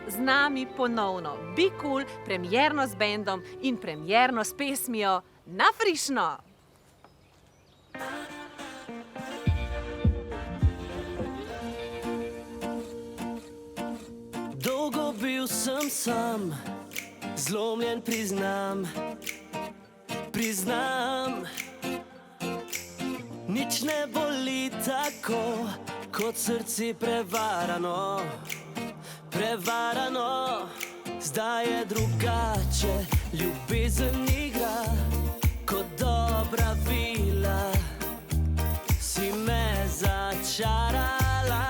z nami ponovno Be Cool, premierno z bendom in premierno s pesmijo Na frišno! Dolgo bil sem sam, zlomljen priznam. Nič ne boli tako, kot srce prevarano. Zdaj je drugače, ljubezen igra kot dobra vila. Si me začarala,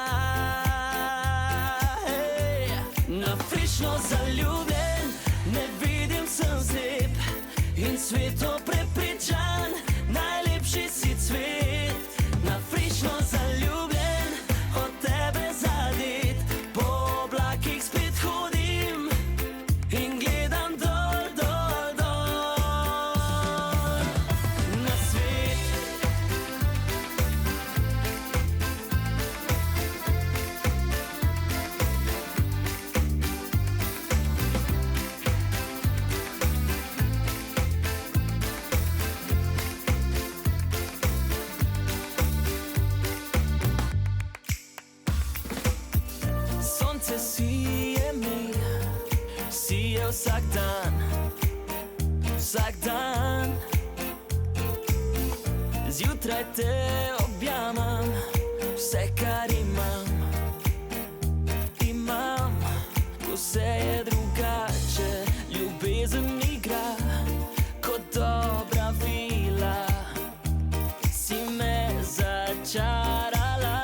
hey. Na frišno zaljubljen, ne vidim, sem slep in sveto prepričan, najlepši si cvet. Na frišno zaljubljen, od tebe zadet, po oblakih spet hodim in gledam dol, dol, dol na svet. Sonce sije mi, sije vsak dan. Zjutraj te objamem, vse kar imam. Vse je drugače, ljubezen igra kot dobra vila. Si me začarala,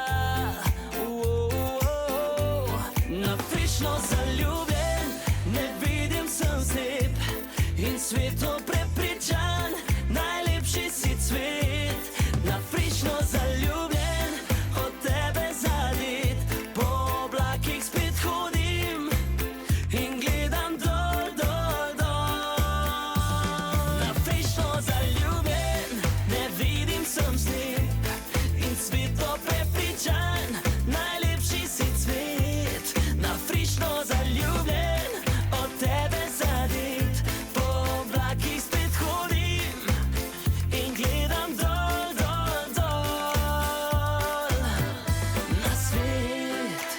na frišno zaljubljen, ne vidim, sem slep in sveto prepričan, najlepši si cvet. Na frišno zaljubljen, od tebe zadet, po oblakih spet hodim in gledam dol, dol, dol. Na frišno zaljubljen, ne vidim, sem slep in sveto prepričan, najlepši si cvet. Na frišno zaljubljen, od tebe zadet, po oblakih spet hodim in gledam dol, dol, dol na svet.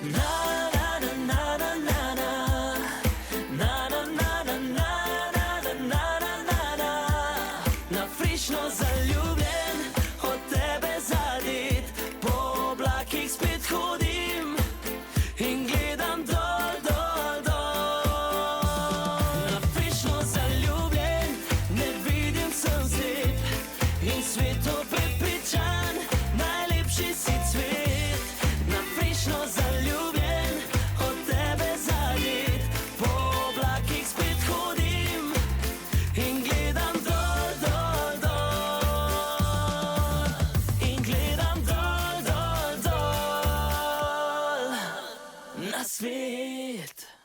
Na, na, na, na, na, na, na, na, na, na, na, na, na, na, na, na. Na frišno zaljubljen, od tebe zadet, po oblakih spet hodim in gledam dol, dol, dol. Na frišno zaljubljen, ne vidim, sem slep in sveto prepričan, najlepši si cvet. Na frišno zaljubljen, od tebe zadet, po oblakih spet hodim in gledam dol, dol, dol. In gledam dol, dol, dol na svet.